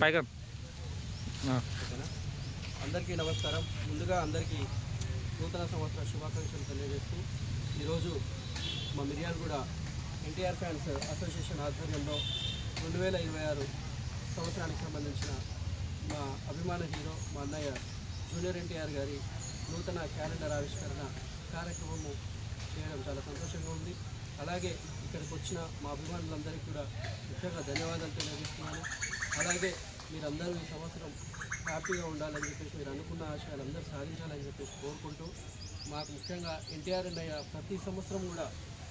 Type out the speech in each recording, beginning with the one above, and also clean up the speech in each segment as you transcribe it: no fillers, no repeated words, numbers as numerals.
పైగా అందరికీ నమస్కారం. ముందుగా అందరికీ నూతన సంవత్సర శుభాకాంక్షలు తెలియజేస్తూ ఈరోజు మా మిర్యాలగూడ ఎన్టీఆర్ ఫ్యాన్స్ అసోసియేషన్ ఆధ్వర్యంలో 2026 సంవత్సరానికి సంబంధించిన మా అభిమాన హీరో మా అన్నయ్య జూనియర్ ఎన్టీఆర్ గారి నూతన క్యాలెండర్ ఆవిష్కరణ కార్యక్రమము చేయడం చాలా సంతోషంగా ఉంది. అలాగే ఇక్కడికి వచ్చిన మా అభిమానులందరికీ కూడా ముఖ్యంగా ధన్యవాదాలు తెలియజేస్తున్నాను. అలాగే మీరందరూ ఈ సంవత్సరం హ్యాపీగా ఉండాలని చెప్పేసి, మీరు అనుకున్న ఆశయాలు అందరూ సాధించాలని చెప్పేసి కోరుకుంటూ, మాకు ముఖ్యంగా ఎన్టీఆర్ అన్నయ్య ప్రతి సంవత్సరం కూడా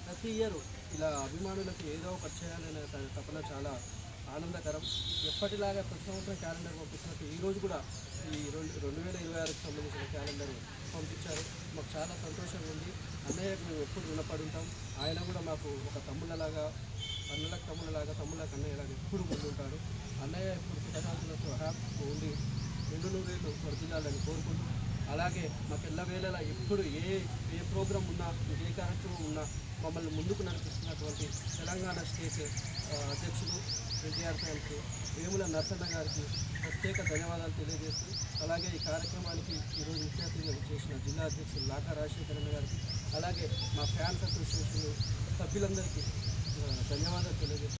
ప్రతి ఇయర్ ఇలా అభిమానులకు ఏదో ఒకటి చేయాలనే తపన చాలా ఆనందకరం. ఎప్పటిలాగా ప్రతి సంవత్సరం క్యాలెండర్ పంపిస్తున్నట్టు ఈరోజు కూడా ఈ 2026కి సంబంధించిన క్యాలెండర్ పంపించారు. మాకు చాలా సంతోషంగా ఉంది. అన్నయ్యకు మేము ఎప్పుడు రుణపడి ఉంటాం. ఆయన కూడా మాకు ఒక తమ్ముళ్ళలాగా, అన్నలకు తమ్ముళ్ళలాగా, తమ్ముళ్ళకి అన్నయ్యలాగా ఎప్పుడు ముందుంటాడు. అన్నయ్య ఇప్పుడు సుఖశాంతులతో హ్యాపీ ఉండి 2 నూరేళ్ళు వర్ధిల్లాలని కోరుకుంటూ, అలాగే మాకు ఎల్లవేళలా ఎప్పుడు ఏ ప్రోగ్రాం ఉన్నా, ఏ కార్యక్రమం ఉన్నా మమ్మల్ని ముందుకు నడిపిస్తున్నటువంటి తెలంగాణ స్టేట్ అధ్యక్షుడు ఎన్టీఆర్ ఫ్యాన్స్ వేముల నరసన్న గారికి ప్రత్యేక ధన్యవాదాలు తెలియజేస్తూ, అలాగే ఈ కార్యక్రమానికి ఈరోజు ముఖ్య అతిథిగా చేసిన జిల్లా అధ్యక్షుడు లాకా రాజశేఖరన్న గారికి, అలాగే మా ఫ్యాన్స్ అసోసియేషన్ సభ్యులందరికీ ధన్యవాదాలు తెలియజేస్తున్నాను.